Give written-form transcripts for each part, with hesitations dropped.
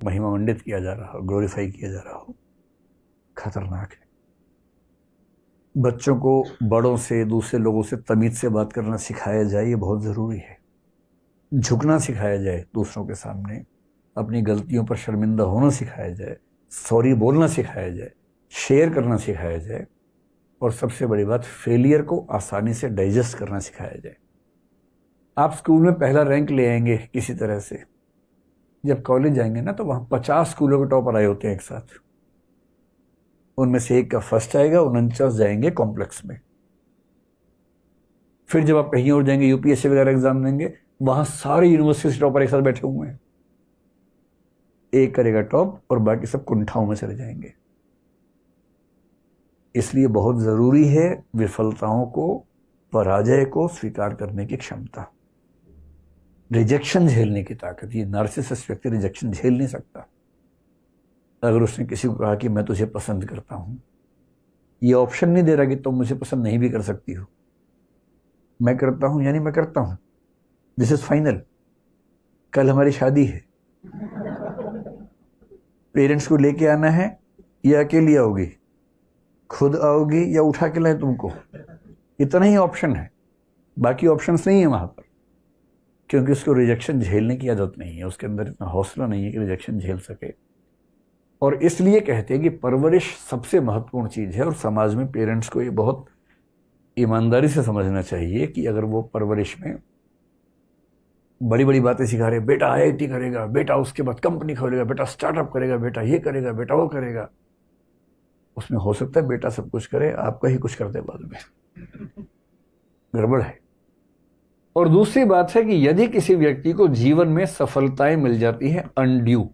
महिमामंडित किया जा रहा हो, ग्लोरीफाई किया जा रहा हो, खतरनाक है। बच्चों को बड़ों से, दूसरे लोगों से तमीज से बात करना सिखाया जाए, ये बहुत ज़रूरी है। झुकना सिखाया जाए दूसरों के सामने, अपनी गलतियों पर शर्मिंदा होना सिखाया जाए, सॉरी बोलना सिखाया जाए, शेयर करना सिखाया जाए, और सबसे बड़ी बात, फेलियर को आसानी से डाइजेस्ट करना सिखाया जाए। आप स्कूल में पहला रैंक ले आएंगे किसी तरह से, जब कॉलेज जाएंगे ना तो वहाँ 50 स्कूलों के टॉपर आए होते हैं एक साथ, उनमें से एक का फर्स्ट आएगा, 49 जाएंगे कॉम्प्लेक्स में। फिर जब आप कहीं और जाएंगे, यूपीएससी वगैरह एग्जाम देंगे, वहां सारे यूनिवर्सिटी से टॉपर एक साथ बैठे हुए हैं, एक करेगा टॉप और बाकी सब कुंठाओं में चले जाएंगे। इसलिए बहुत जरूरी है विफलताओं को, पराजय को स्वीकार करने की क्षमता, रिजेक्शन झेलने की ताकत। ये नार्सिसिस्ट व्यक्ति रिजेक्शन झेल नहीं सकता। अगर उसने किसी को कहा कि मैं तुझे पसंद करता हूं, ये ऑप्शन नहीं दे रहा कि तुम मुझे पसंद नहीं भी कर सकती हो। मैं करता हूं यानी मैं करता हूं, दिस इज फाइनल। कल हमारी शादी है, पेरेंट्स को लेके आना है या अकेली आओगी, खुद आओगी या उठा के लाए तुमको, इतना ही ऑप्शन है, बाकी ऑप्शंस नहीं है वहां पर। क्योंकि उसको रिजेक्शन झेलने की आदत नहीं है, उसके अंदर इतना हौसला नहीं है कि रिजेक्शन झेल सके। और इसलिए कहते हैं कि परवरिश सबसे महत्वपूर्ण चीज है, और समाज में पेरेंट्स को ये बहुत ईमानदारी से समझना चाहिए कि अगर वो परवरिश में बड़ी बड़ी बातें सिखा रहे, बेटा आईआईटी करेगा, बेटा उसके बाद कंपनी खोलेगा, बेटा स्टार्टअप करेगा, बेटा ये करेगा, बेटा वो करेगा, उसमें हो सकता है बेटा सब कुछ करे, आपका ही कुछ कर दे बाद में, गड़बड़ है। और दूसरी बात है कि यदि किसी व्यक्ति को जीवन में सफलताएं मिल जाती है अनड्यू,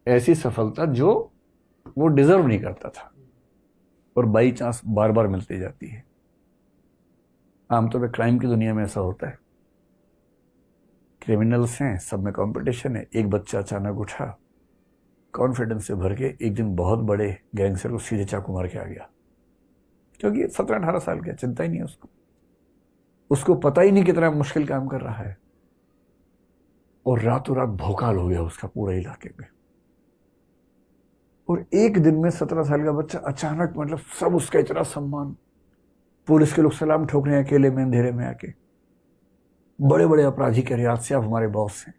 ऐसी सफलता जो वो डिजर्व नहीं करता था और बाई चांस बार बार मिलती जाती है, आमतौर पर क्राइम की दुनिया में ऐसा होता है। क्रिमिनल्स हैं, सब में कंपटीशन है। एक बच्चा अचानक उठा, कॉन्फिडेंस से भर के एक दिन बहुत बड़े गैंगस्टर को सीधे चाकू मार के आ गया, क्योंकि 17-18 साल का, चिंता ही नहीं है उसको पता ही नहीं कितना मुश्किल काम कर रहा है, और रातों रात भौकाल हो गया उसका पूरे इलाके में। और एक दिन में 17 साल का बच्चा अचानक, मतलब सब उसका इतना सम्मान, पुलिस के लोग सलाम ठोक रहे हैं अकेले में अंधेरे में आके, बड़े बड़े अपराधी कह रहे आज से आप हमारे बॉस हैं।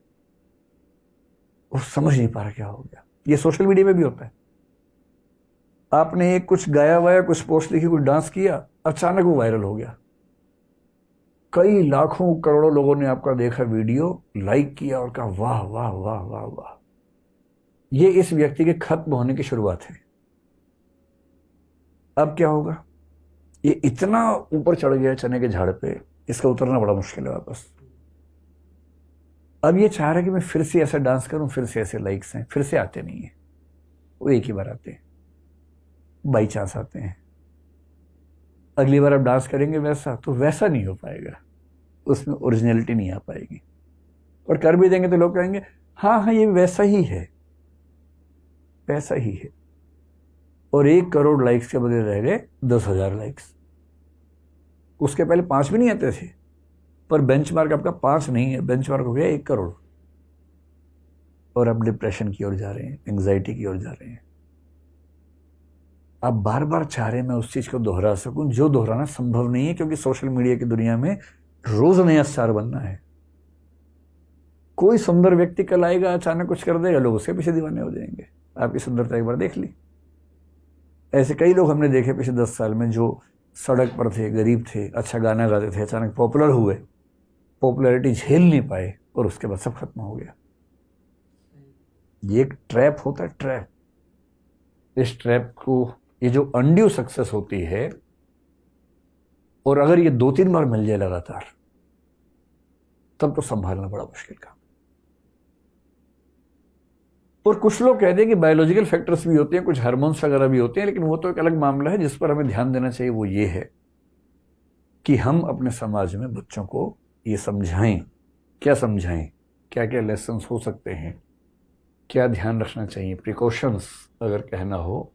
वो समझ नहीं पा रहा क्या हो गया। ये सोशल मीडिया में भी होता है, आपने एक कुछ गाया वाया, कुछ पोस्ट लिखी, कुछ डांस किया, अचानक वो वायरल हो गया, कई लाखों करोड़ों लोगों ने आपका देखा वीडियो, लाइक किया और कहा वाह वाह वाह वाह वाह। ये इस व्यक्ति के खत्म होने की शुरुआत है। अब क्या होगा, ये इतना ऊपर चढ़ गया चने के झाड़ पे, इसका उतरना बड़ा मुश्किल है वापस। अब ये चाह रहा है कि मैं फिर से ऐसा डांस करूं, फिर से ऐसे लाइक्स हैं, फिर से आते नहीं है, वो एक ही बार आते हैं, बाई चांस आते हैं। अगली बार आप डांस करेंगे वैसा, तो वैसा नहीं हो पाएगा, उसमें ओरिजिनलिटी नहीं आ पाएगी। और कर भी देंगे तो लोग कहेंगे हाँ हाँ ये वैसा ही है, वैसा ही है। और 1 करोड़ लाइक्स के बदले रह गए 10,000 लाइक्स। उसके पहले 5 भी नहीं आते थे, पर बेंचमार्क आपका 5 नहीं है, बेंचमार्क हो गया 1 करोड़। और अब डिप्रेशन की ओर जा रहे हैं, एंग्जाइटी की ओर जा रहे हैं। आप बार बार चाह रहे हैं मैं उस चीज को दोहरा सकूं, जो दोहराना संभव नहीं है, क्योंकि सोशल मीडिया की दुनिया में रोज नया स्टार बनना है। कोई सुंदर व्यक्ति कल आएगा, अचानक कुछ कर देगा, लोग उसके पीछे दीवाने हो जाएंगे। आपकी सुंदरता एक बार देख ली। ऐसे कई लोग हमने देखे पिछले 10 साल में, जो सड़क पर थे, गरीब थे, अच्छा गाना गाते थे, अचानक पॉपुलर हुए, पॉपुलैरिटी झेल नहीं पाए और उसके बाद सब खत्म हो गया। ये एक ट्रैप होता है, ट्रैप। इस ट्रैप को, ये जो अनड्यू सक्सेस होती है, और अगर ये 2-3 बार मिल जाए लगातार, तब तो संभालना बड़ा मुश्किल काम। और कुछ लोग कहते हैं कि बायोलॉजिकल फैक्टर्स भी होते हैं, कुछ हार्मोन्स वगैरह भी होते हैं, लेकिन वो तो एक अलग मामला है जिस पर हमें ध्यान देना चाहिए। वो ये है कि हम अपने समाज में बच्चों को ये समझाएं, क्या समझाएं, क्या क्या लेसन्स हो सकते हैं, क्या ध्यान रखना चाहिए, प्रिकॉशंस अगर कहना हो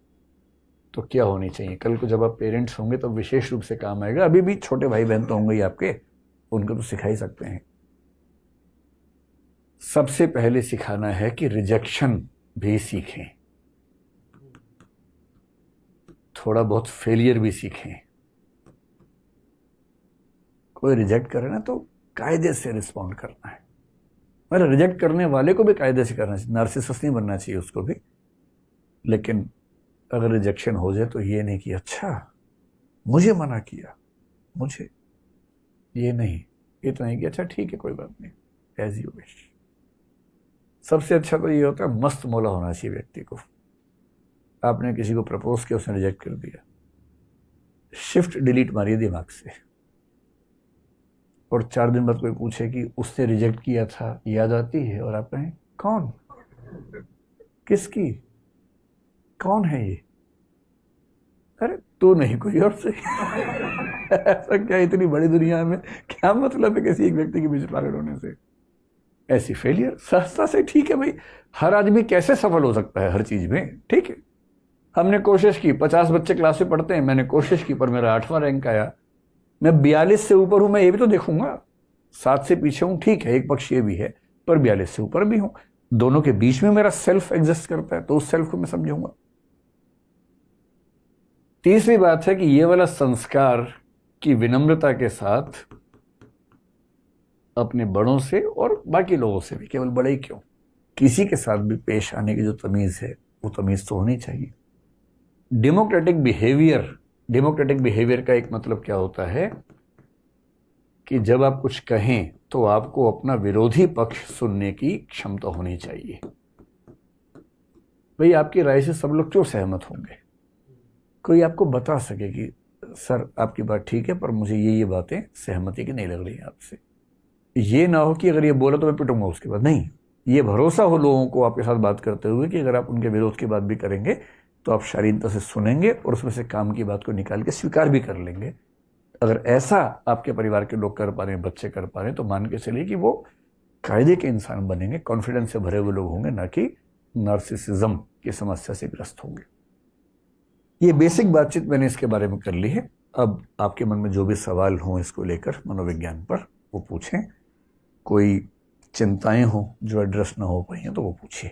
तो क्या होनी चाहिए। कल को जब आप पेरेंट्स होंगे तो विशेष रूप से काम आएगा। अभी भी छोटे भाई बहन तो होंगे ही आपके, उनको तो सिखा ही सकते हैं। सबसे पहले सिखाना है कि रिजेक्शन भी सीखें, थोड़ा बहुत फेलियर भी सीखें। कोई रिजेक्ट करे ना तो कायदे से रिस्पॉन्ड करना है, मतलब रिजेक्ट करने वाले को भी कायदे से करना चाहिए, नार्सिसिस्ट नहीं बनना चाहिए उसको भी। लेकिन अगर रिजेक्शन हो जाए तो ये नहीं कि अच्छा मुझे मना किया, मुझे ये नहीं, इतना ही कि अच्छा ठीक है कोई बात नहीं, एज यू विश। सबसे अच्छा तो ये होता है मस्त मौला होना चाहिए व्यक्ति को। आपने किसी को प्रपोज किया, उसने रिजेक्ट कर दिया, शिफ्ट डिलीट मारिए दिमाग से, और 4 दिन बाद कोई पूछे कि उसने रिजेक्ट किया था, याद आती है? और आप कहें कौन, किसकी, कौन है ये? अरे तू नहीं कोई और से। ऐसा क्या, इतनी बड़ी दुनिया में क्या मतलब है किसी एक व्यक्ति के बीच पागल होने से? ऐसी फेलियर सस्ता से ठीक है भाई, हर आदमी कैसे सफल हो सकता है हर चीज में? ठीक है, हमने कोशिश की, 50 बच्चे क्लास में पढ़ते हैं, मैंने कोशिश की पर मेरा 8वां रैंक आया। मैं 42 से ऊपर हूं, मैं ये भी तो देखूंगा। 7 से पीछे हूं, ठीक है, एक पक्ष ये भी है, पर 42 से ऊपर भी हूं। दोनों के बीच में मेरा सेल्फ एग्जिस्ट करता है, तो उस सेल्फ को मैं समझूंगा। तीसरी बात है कि ये वाला संस्कार की विनम्रता के साथ अपने बड़ों से और बाकी लोगों से भी, केवल बड़े ही क्यों, किसी के साथ भी पेश आने की जो तमीज है वो तमीज तो होनी चाहिए। डेमोक्रेटिक बिहेवियर का एक मतलब क्या होता है कि जब आप कुछ कहें तो आपको अपना विरोधी पक्ष सुनने की क्षमता होनी चाहिए। भाई आपकी राय से सब लोग क्यों सहमत होंगे? कोई आपको बता सके कि सर आपकी बात ठीक है पर मुझे ये बातें सहमति की नहीं लग रही आपसे। ये ना हो कि अगर ये बोला तो मैं पिटूंगा उसके बाद, नहीं, ये भरोसा हो लोगों को आपके साथ बात करते हुए कि अगर आप उनके विरोध की बात भी करेंगे तो आप शालीनता से सुनेंगे और उसमें से काम की बात को निकाल के स्वीकार भी कर लेंगे। अगर ऐसा आपके परिवार के लोग कर पा रहे हैं, बच्चे कर पा रहे हैं, तो मान के चलिए कि वो कायदे के इंसान बनेंगे, कॉन्फिडेंस से भरे हुए लोग होंगे, ना कि नार्सिसिज्म की समस्या से ग्रस्त होंगे। ये बेसिक बातचीत मैंने इसके बारे में कर ली है। अब आपके मन में जो भी सवाल हों इसको लेकर मनोविज्ञान पर, वो पूछें। कोई चिंताएं हों जो एड्रेस ना हो पाई हैं तो वो पूछिए।